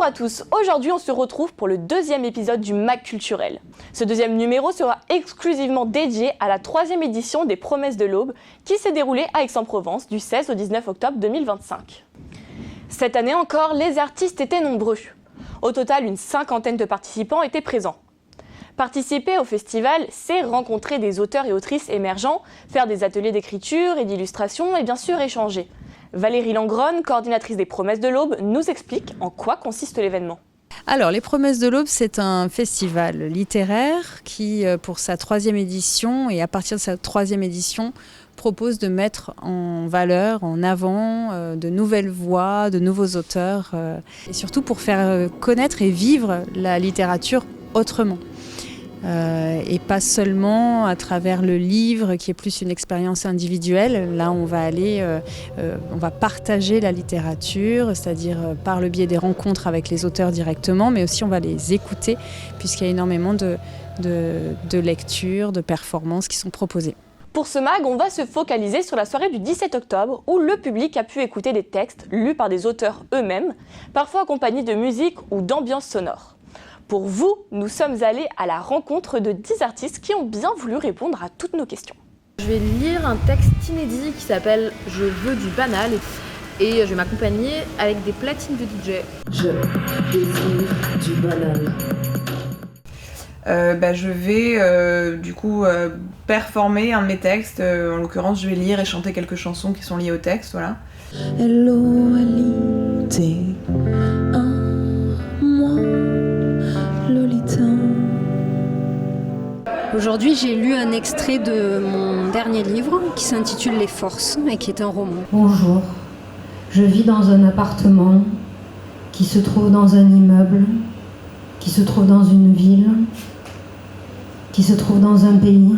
Bonjour à tous, aujourd'hui on se retrouve pour le deuxième épisode du MAC culturel. Ce deuxième numéro sera exclusivement dédié à la 3e édition des Promesses de l'Aube qui s'est déroulée à Aix-en-Provence du 16 au 19 octobre 2025. Cette année encore, les artistes étaient nombreux. Au total, une 50aine de participants étaient présents. Participer au festival, c'est rencontrer des auteurs et autrices émergents, faire des ateliers d'écriture et d'illustration et bien sûr échanger. Valérie Langronne, coordinatrice des Promesses de l'Aube, nous explique en quoi consiste l'événement. Alors, les Promesses de l'Aube, c'est un festival littéraire qui, pour sa 3e édition, et à partir de sa 3e édition, propose de mettre en valeur, en avant, de nouvelles voix, de nouveaux auteurs, et surtout pour faire connaître et vivre la littérature autrement. Et pas seulement à travers le livre qui est plus une expérience individuelle. Là, on va on va partager la littérature, c'est-à-dire par le biais des rencontres avec les auteurs directement, mais aussi on va les écouter puisqu'il y a énormément de lectures, de performances qui sont proposées. Pour ce MAG, on va se focaliser sur la soirée du 17 octobre où le public a pu écouter des textes lus par des auteurs eux-mêmes, parfois accompagnés de musique ou d'ambiance sonore. Pour vous, nous sommes allés à la rencontre de 10 artistes qui ont bien voulu répondre à toutes nos questions. Je vais lire un texte inédit qui s'appelle « Je veux du banal » et je vais m'accompagner avec des platines de DJ. Je désire du banal. Je vais performer un de mes textes. En l'occurrence, je vais lire et chanter quelques chansons qui sont liées au texte. Voilà. Hello,Alité. Aujourd'hui, j'ai lu un extrait de mon dernier livre qui s'intitule Les Forces et qui est un roman. Bonjour, je vis dans un appartement qui se trouve dans un immeuble, qui se trouve dans une ville, qui se trouve dans un pays.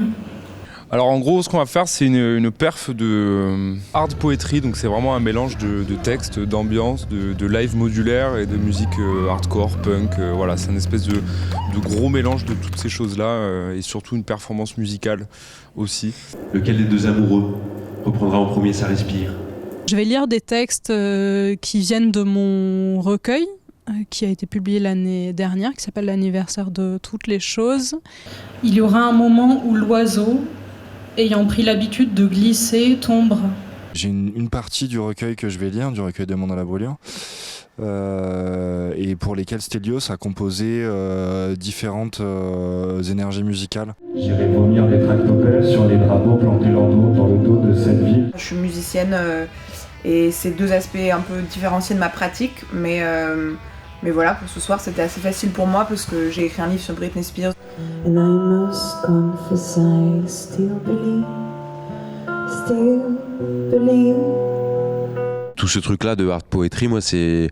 Alors en gros, ce qu'on va faire, c'est une perf de hard poetry, donc c'est vraiment un mélange de textes, d'ambiance, de live modulaire et de musique hardcore, punk. Voilà, c'est une espèce de gros mélange de toutes ces choses-là et surtout une performance musicale aussi. Lequel des deux amoureux reprendra en premier sa respire? Je vais lire des textes qui viennent de mon recueil qui a été publié l'année dernière, qui s'appelle L'anniversaire de toutes les choses. Il y aura un moment où l'oiseau, ayant pris l'habitude de glisser, tombe. J'ai une partie du recueil que je vais lire, du recueil de Monde à la brûlure, et pour lesquels Stelios a composé différentes énergies musicales. J'irai vomir des tractopelles sur les drapeaux plantés dans le dos de cette ville. Je suis musicienne et c'est deux aspects un peu différenciés de ma pratique, mais voilà, pour ce soir c'était assez facile pour moi parce que j'ai écrit un livre sur Britney Spears. And I must confess I still believe. Tout ce truc-là de hard poetry, moi c'est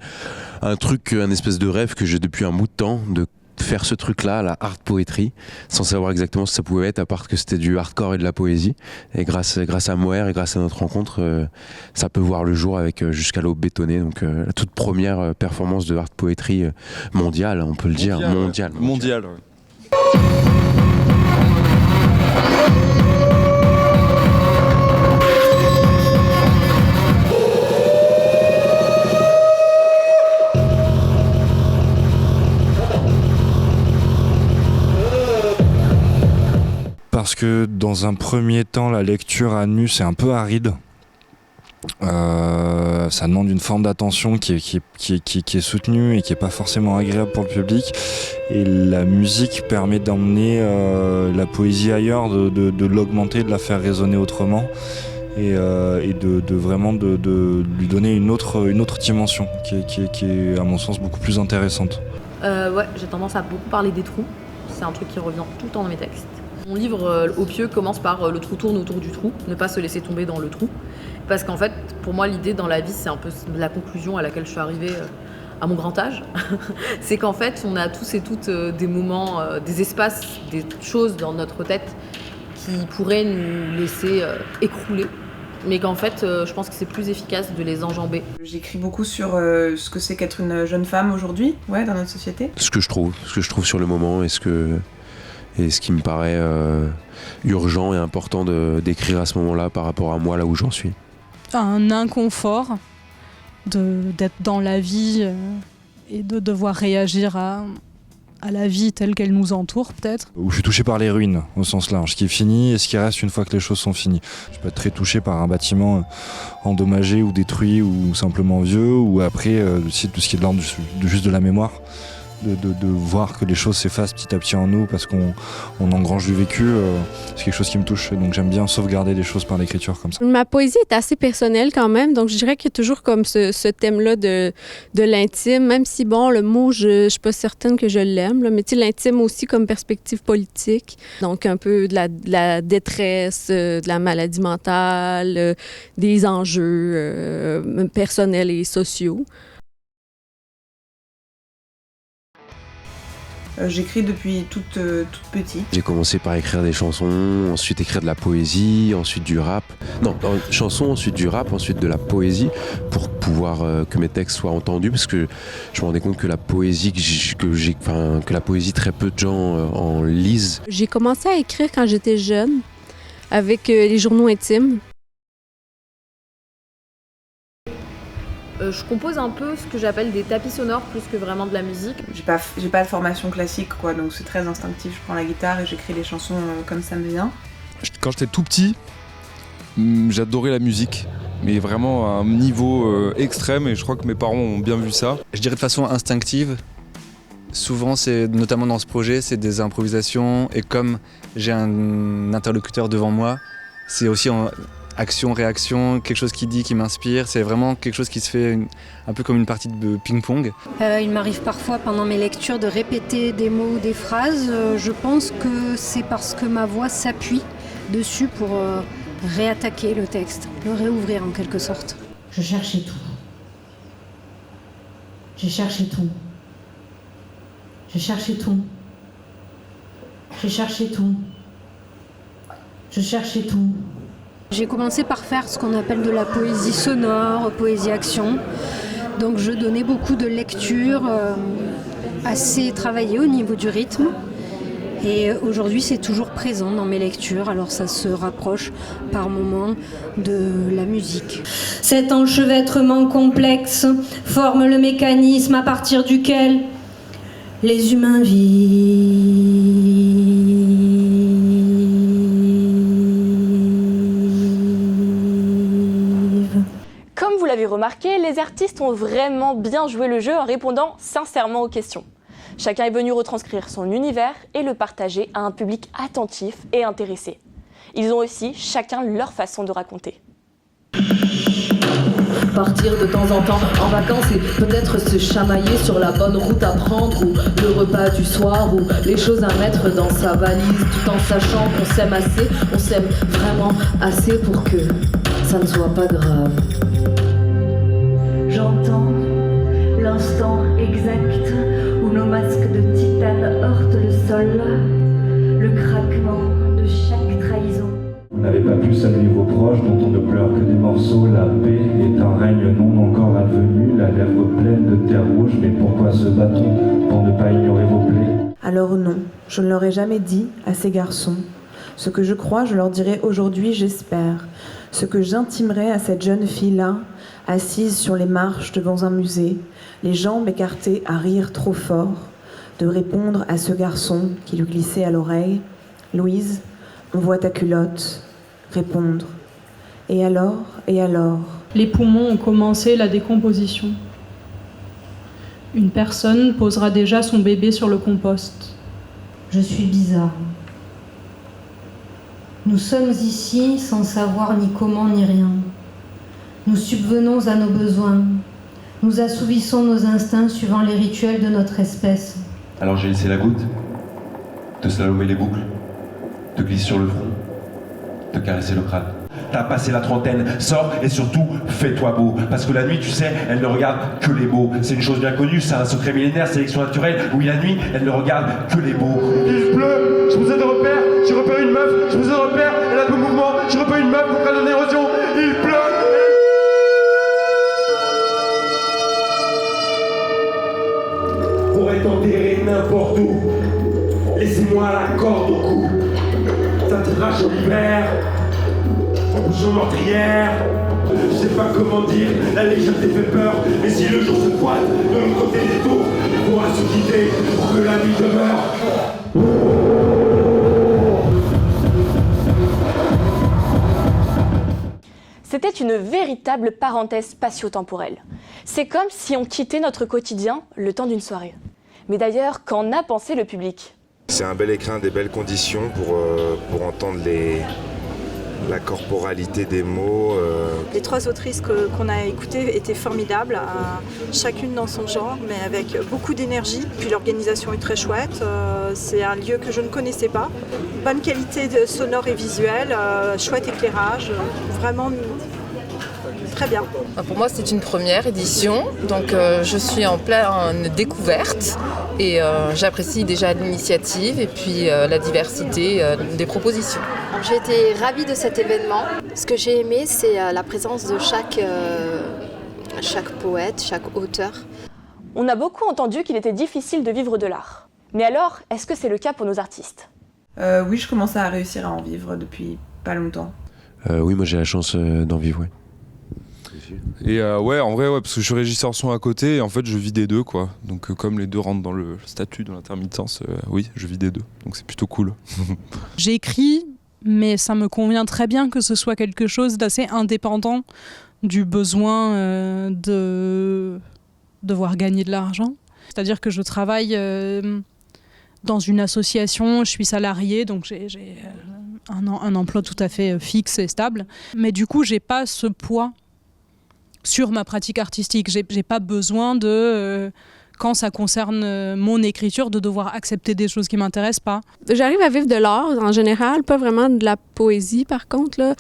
un espèce de rêve que j'ai depuis un bout de temps, de faire ce truc-là, la hard poetry, sans savoir exactement ce que ça pouvait être, à part que c'était du hardcore et de la poésie. Et grâce à Moher et grâce à notre rencontre, ça peut voir le jour avec Jusqu'à l'aube bétonnée, donc la toute première performance de hard poetry mondiale, on peut le dire, mondiale. Parce que dans un premier temps, la lecture à nu, c'est un peu aride. Ça demande une forme d'attention qui est soutenue et qui n'est pas forcément agréable pour le public. Et la musique permet d'emmener la poésie ailleurs, de l'augmenter, de la faire résonner autrement et de vraiment de lui donner une autre dimension qui est à mon sens beaucoup plus intéressante. J'ai tendance à beaucoup parler des trous. C'est un truc qui revient tout le temps dans mes textes. Mon livre Au pieu commence par le trou tourne autour du trou, ne pas se laisser tomber dans le trou. Parce qu'en fait, pour moi, l'idée dans la vie, c'est un peu la conclusion à laquelle je suis arrivée à mon grand âge. C'est qu'en fait, on a tous et toutes des moments, des espaces, des choses dans notre tête qui pourraient nous laisser écrouler. Mais qu'en fait, je pense que c'est plus efficace de les enjamber. J'écris beaucoup sur ce que c'est qu'être une jeune femme aujourd'hui, dans notre société. Ce que je trouve sur le moment et ce qui me paraît urgent et important d'écrire à ce moment-là par rapport à moi, là où j'en suis. Un inconfort d'être dans la vie et de devoir réagir à la vie telle qu'elle nous entoure, peut-être. Où je suis touché par les ruines, au sens large, ce qui est fini et ce qui reste une fois que les choses sont finies. Je peux être très touché par un bâtiment endommagé ou détruit ou simplement vieux, ou après, tout ce qui est de l'ordre juste de la mémoire. De voir que les choses s'effacent petit à petit en nous parce qu'on engrange du vécu, c'est quelque chose qui me touche. Et donc j'aime bien sauvegarder les choses par l'écriture comme ça. Ma poésie est assez personnelle quand même, donc je dirais qu'il y a toujours comme ce thème-là de l'intime, même si bon, le mot, je suis pas certaine que je l'aime, là, mais tu sais, l'intime aussi comme perspective politique, donc un peu de la détresse, de la maladie mentale, des enjeux personnels et sociaux. J'écris depuis toute petite. J'ai commencé par écrire des chansons, ensuite écrire de la poésie, ensuite du rap. Non, chansons, ensuite du rap, ensuite de la poésie, pour pouvoir que mes textes soient entendus, parce que je me rendais compte que la poésie que la poésie, très peu de gens en lisent. J'ai commencé à écrire quand j'étais jeune, avec les journaux intimes. Je compose un peu ce que j'appelle des tapis sonores plus que vraiment de la musique. J'ai pas de formation classique, quoi, donc c'est très instinctif. Je prends la guitare et j'écris les chansons comme ça me vient. Quand j'étais tout petit, j'adorais la musique, mais vraiment à un niveau extrême, et je crois que mes parents ont bien vu ça. Je dirais de façon instinctive. Souvent, notamment dans ce projet, c'est des improvisations, et comme j'ai un interlocuteur devant moi, c'est aussi action-réaction, quelque chose qui dit, qui m'inspire. C'est vraiment quelque chose qui se fait un peu comme une partie de ping-pong. Il m'arrive parfois pendant mes lectures de répéter des mots ou des phrases. Je pense que c'est parce que ma voix s'appuie dessus pour réattaquer le texte, le réouvrir en quelque sorte. Je cherchais tout. J'ai cherché tout. J'ai cherché tout. J'ai cherché tout. Je cherchais tout. J'ai commencé par faire ce qu'on appelle de la poésie sonore, poésie-action. Donc je donnais beaucoup de lectures assez travaillées au niveau du rythme. Et aujourd'hui, c'est toujours présent dans mes lectures, alors ça se rapproche par moments de la musique. Cet enchevêtrement complexe forme le mécanisme à partir duquel les humains vivent. Comme vous l'avez remarqué, les artistes ont vraiment bien joué le jeu en répondant sincèrement aux questions. Chacun est venu retranscrire son univers et le partager à un public attentif et intéressé. Ils ont aussi chacun leur façon de raconter. Partir de temps en temps en vacances et peut-être se chamailler sur la bonne route à prendre, ou le repas du soir, ou les choses à mettre dans sa valise, tout en sachant qu'on s'aime assez, on s'aime vraiment assez pour que ça ne soit pas grave. J'entends l'instant exact où nos masques de titane heurtent le sol, le craquement de chaque trahison. Vous n'avez pas pu saluer vos proches dont on ne pleure que des morceaux. La paix est un règne non encore advenu, la lèvre pleine de terre rouge. Mais pourquoi se bat-on pour ne pas ignorer vos plaies? Alors non, je ne leur ai jamais dit à ces garçons. Ce que je crois, je leur dirai aujourd'hui, j'espère. Ce que j'intimerai à cette jeune fille-là, assise sur les marches devant un musée, les jambes écartées à rire trop fort, de répondre à ce garçon qui lui glissait à l'oreille « Louise, on voit ta culotte », répondre « Et alors ? Et alors ?» Les poumons ont commencé la décomposition. Une personne posera déjà son bébé sur le compost. Je suis bizarre. Nous sommes ici sans savoir ni comment ni rien. Nous subvenons à nos besoins. Nous assouvissons nos instincts suivant les rituels de notre espèce. Alors j'ai laissé la goutte, te slalomer les boucles, te glisser sur le front, te caresser le crâne. T'as passé la trentaine, sors et surtout fais-toi beau. Parce que la nuit, tu sais, elle ne regarde que les beaux. C'est une chose bien connue, c'est un secret millénaire, sélection naturelle. Oui, la nuit, elle ne regarde que les beaux. Il pleut, je vous ai de repères, j'ai repéré une meuf, je vous ai de repères, elle a de mouvement, j'ai repéré une meuf, contre une érosion. Il pleut. Pourrait t'enterrer n'importe où. Laissez-moi la corde au cou. Ça te drache en hiver. Bouche meurtrière. J'ai sais pas comment dire, la légèreté fait peur. Mais si le jour se pointe de l'autre côté des tours, on pourra se quitter pour que la nuit demeure. C'était une véritable parenthèse spatio-temporelle. C'est comme si on quittait notre quotidien le temps d'une soirée. Mais d'ailleurs, qu'en a pensé le public ? C'est un bel écrin, des belles conditions pour entendre la corporalité des mots. Les 3 autrices qu'on a écoutées étaient formidables, chacune dans son genre, mais avec beaucoup d'énergie. Puis l'organisation est très chouette, c'est un lieu que je ne connaissais pas. Bonne qualité sonore et visuelle, chouette éclairage, vraiment très bien. Pour moi, c'est une première édition, donc je suis en pleine découverte et j'apprécie déjà l'initiative et puis la diversité des propositions. J'ai été ravie de cet événement. Ce que j'ai aimé, c'est la présence de chaque poète, chaque auteur. On a beaucoup entendu qu'il était difficile de vivre de l'art. Mais alors, est-ce que c'est le cas pour nos artistes ? Oui, je commence à réussir à en vivre depuis pas longtemps. Oui, moi j'ai la chance d'en vivre, ouais. Et ouais, en vrai, ouais, parce que je suis régisseur son à côté et en fait je vis des deux, quoi. Donc comme les deux rentrent dans le statut de l'intermittence, oui, je vis des deux. Donc c'est plutôt cool. J'écris, mais ça me convient très bien que ce soit quelque chose d'assez indépendant du besoin de devoir gagner de l'argent. C'est-à-dire que je travaille dans une association, je suis salariée, donc j'ai un emploi tout à fait fixe et stable. Mais du coup, j'ai pas ce poids sur ma pratique artistique. J'ai pas besoin de, quand ça concerne mon écriture, de devoir accepter des choses qui m'intéressent pas. J'arrive à vivre de l'art en général, pas vraiment de la poésie par contre. Là.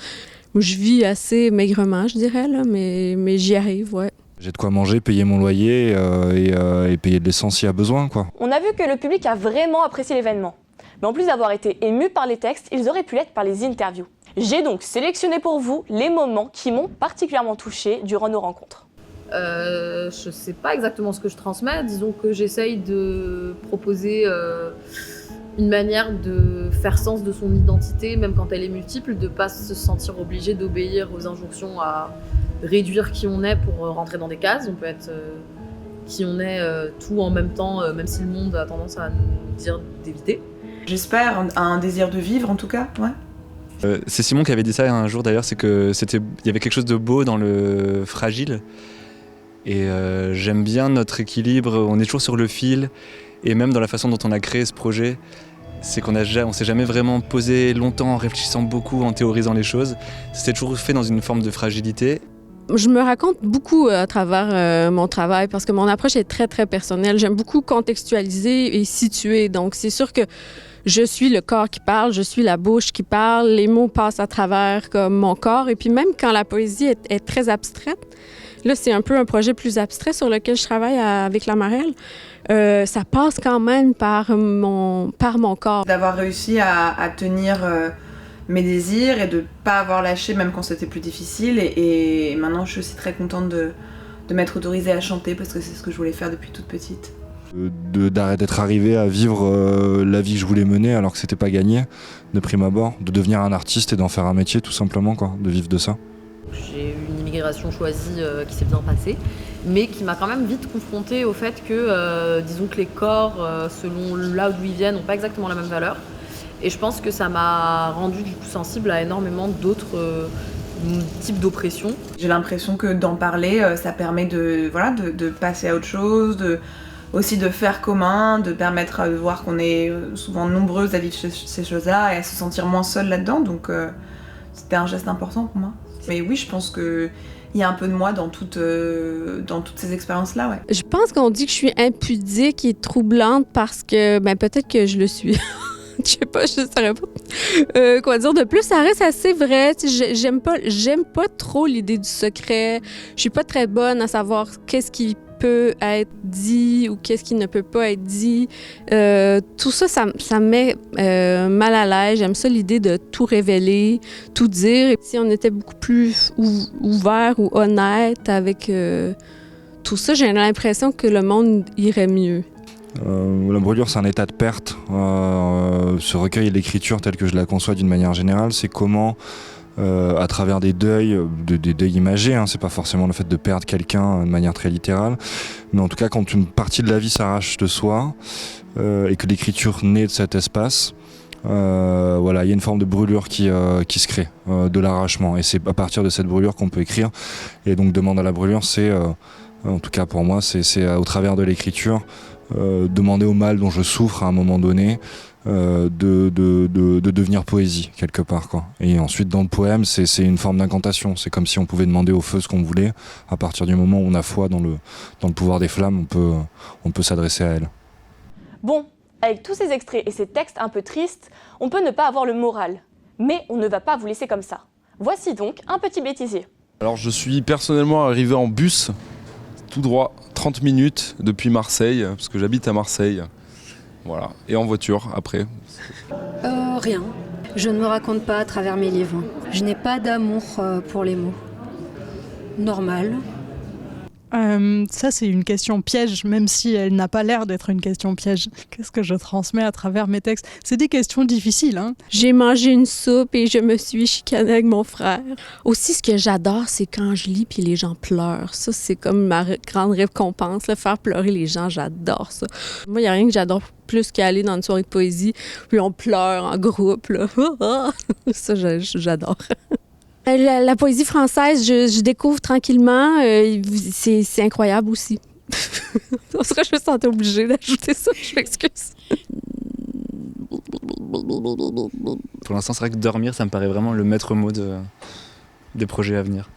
Je vis assez maigrement, je dirais, là, mais j'y arrive, ouais. J'ai de quoi manger, payer mon loyer et payer de l'essence s'il y a besoin, quoi. On a vu que le public a vraiment apprécié l'événement. Mais en plus d'avoir été émus par les textes, ils auraient pu l'être par les interviews. J'ai donc sélectionné pour vous les moments qui m'ont particulièrement touchée durant nos rencontres. Je sais pas exactement ce que je transmets. Disons que j'essaye de proposer une manière de faire sens de son identité, même quand elle est multiple, de pas se sentir obligé d'obéir aux injonctions à réduire qui on est pour rentrer dans des cases. On peut être qui on est tout en même temps, même si le monde a tendance à nous dire d'éviter. J'espère un désir de vivre en tout cas, ouais. C'est Simon qui avait dit ça un jour d'ailleurs, c'est que il y avait quelque chose de beau dans le fragile. Et j'aime bien notre équilibre, on est toujours sur le fil. Et même dans la façon dont on a créé ce projet, c'est qu'on s'est jamais vraiment posé longtemps en réfléchissant beaucoup, en théorisant les choses. C'était toujours fait dans une forme de fragilité. Je me raconte beaucoup à travers mon travail parce que mon approche est très, très personnelle. J'aime beaucoup contextualiser et situer. Donc, c'est sûr que je suis le corps qui parle, je suis la bouche qui parle, les mots passent à travers comme mon corps. Et puis même quand la poésie est très abstraite, là, c'est un peu un projet plus abstrait sur lequel je travaille avec la Marelle. Ça passe quand même par mon corps. D'avoir réussi à tenir mes désirs et de ne pas avoir lâché même quand c'était plus difficile. Et maintenant, je suis aussi très contente de m'être autorisée à chanter parce que c'est ce que je voulais faire depuis toute petite. D'être arrivé à vivre la vie que je voulais mener alors que c'était pas gagné de prime abord, de devenir un artiste et d'en faire un métier tout simplement, quoi, de vivre de ça. J'ai eu une immigration choisie qui s'est bien passée, mais qui m'a quand même vite confrontée au fait que, disons que les corps, selon là d'où ils viennent, n'ont pas exactement la même valeur. Et je pense que ça m'a rendue du coup sensible à énormément d'autres types d'oppression. J'ai l'impression que d'en parler, ça permet de passer à autre chose, aussi de faire commun, de permettre de voir qu'on est souvent nombreuses à vivre ces choses-là et à se sentir moins seule là-dedans. Donc c'était un geste important pour moi. Mais oui, je pense qu'il y a un peu de moi dans toutes ces expériences-là. Ouais. Je pense qu'on dit que je suis impudique et troublante parce que peut-être que je le suis. Je sais pas, je saurais pas quoi dire de plus. Ça reste assez vrai. J'aime pas trop l'idée du secret. Je suis pas très bonne à savoir qu'est-ce qui peut être dit ou qu'est-ce qui ne peut pas être dit. Tout ça, ça me met mal à l'aise. J'aime ça l'idée de tout révéler, tout dire. Et si on était beaucoup plus ouvert ou honnête avec tout ça, j'ai l'impression que le monde irait mieux. La brûlure, c'est un état de perte. Ce recueil et l'écriture telle que je la conçois d'une manière générale, c'est comment à travers des deuils, des deuils imagés, hein, c'est pas forcément le fait de perdre quelqu'un de manière très littérale, mais en tout cas quand une partie de la vie s'arrache de soi et que l'écriture naît de cet espace, voilà, il y a une forme de brûlure qui se crée, de l'arrachement, et c'est à partir de cette brûlure qu'on peut écrire. Et donc Demande à la brûlure, c'est, en tout cas pour moi, c'est au travers de l'écriture, demander au mal dont je souffre à un moment donné, de devenir poésie quelque part, quoi. Et ensuite dans le poème c'est une forme d'incantation, c'est comme si on pouvait demander au feu ce qu'on voulait. À partir du moment où on a foi dans le pouvoir des flammes, on peut s'adresser à elle. Bon, avec tous ces extraits et ces textes un peu tristes, on peut ne pas avoir le moral, mais on ne va pas vous laisser comme ça. Voici donc un petit bêtisier. Alors je suis personnellement arrivé en bus, tout droit, 30 minutes depuis Marseille, parce que j'habite à Marseille. Voilà, et en voiture après. Rien. Je ne me raconte pas à travers mes livres. Je n'ai pas d'amour pour les mots. Normal. Ça, c'est une question piège, même si elle n'a pas l'air d'être une question piège. Qu'est-ce que je transmets à travers mes textes? C'est des questions difficiles, hein. J'ai mangé une soupe et je me suis chicanée avec mon frère. Aussi, ce que j'adore, c'est quand je lis puis les gens pleurent. Ça, c'est comme ma grande récompense, là, faire pleurer les gens, j'adore ça. Moi, il n'y a rien que j'adore plus qu'aller dans une soirée de poésie, puis on pleure en groupe, là. Ça, j'adore. La poésie française, je découvre tranquillement. C'est incroyable aussi. On serait juste obligé d'ajouter ça, je m'excuse. Pour l'instant, c'est vrai que dormir, ça me paraît vraiment le maître mot des projets à venir.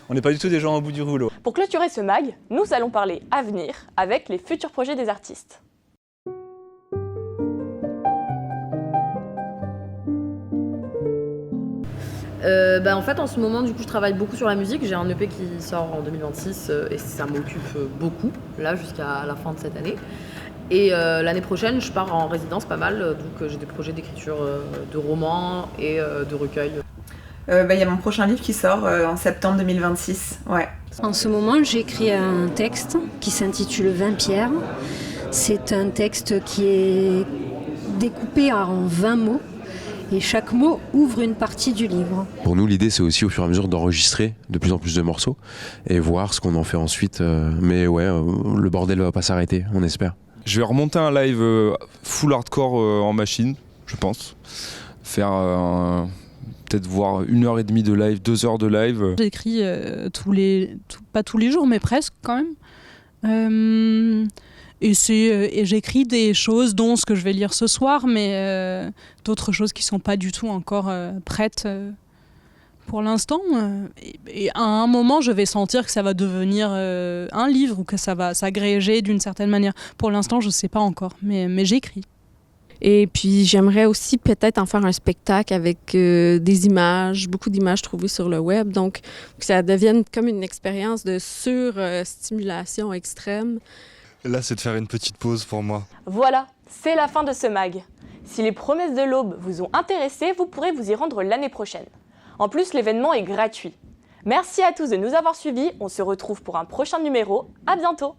On n'est pas du tout des gens au bout du rouleau. Pour clôturer ce mag, nous allons parler avenir avec les futurs projets des artistes. En fait, en ce moment, du coup, je travaille beaucoup sur la musique. J'ai un EP qui sort en 2026 et ça m'occupe beaucoup, là, jusqu'à la fin de cette année. Et l'année prochaine, je pars en résidence pas mal, donc j'ai des projets d'écriture de romans et de recueils. Y a mon prochain livre qui sort en septembre 2026, ouais. En ce moment, j'écris un texte qui s'intitule 20 pierres. C'est un texte qui est découpé en 20 mots. Et chaque mot ouvre une partie du livre. Pour nous, l'idée, c'est aussi au fur et à mesure d'enregistrer de plus en plus de morceaux et voir ce qu'on en fait ensuite. Mais ouais, le bordel ne va pas s'arrêter, on espère. Je vais remonter un live full hardcore en machine, je pense. Faire peut-être voir 1h30 de live, 2 heures de live. J'écris pas tous les jours, mais presque quand même. Et j'écris des choses, dont ce que je vais lire ce soir, mais d'autres choses qui ne sont pas du tout encore prêtes pour l'instant. Et à un moment, je vais sentir que ça va devenir un livre ou que ça va s'agréger d'une certaine manière. Pour l'instant, je ne sais pas encore, mais j'écris. Et puis, j'aimerais aussi peut-être en faire un spectacle avec des images, beaucoup d'images trouvées sur le web. Donc, que ça devienne comme une expérience de surstimulation extrême. Là, c'est de faire une petite pause pour moi. Voilà, c'est la fin de ce mag. Si les promesses de l'aube vous ont intéressé, vous pourrez vous y rendre l'année prochaine. En plus, l'événement est gratuit. Merci à tous de nous avoir suivis. On se retrouve pour un prochain numéro. À bientôt.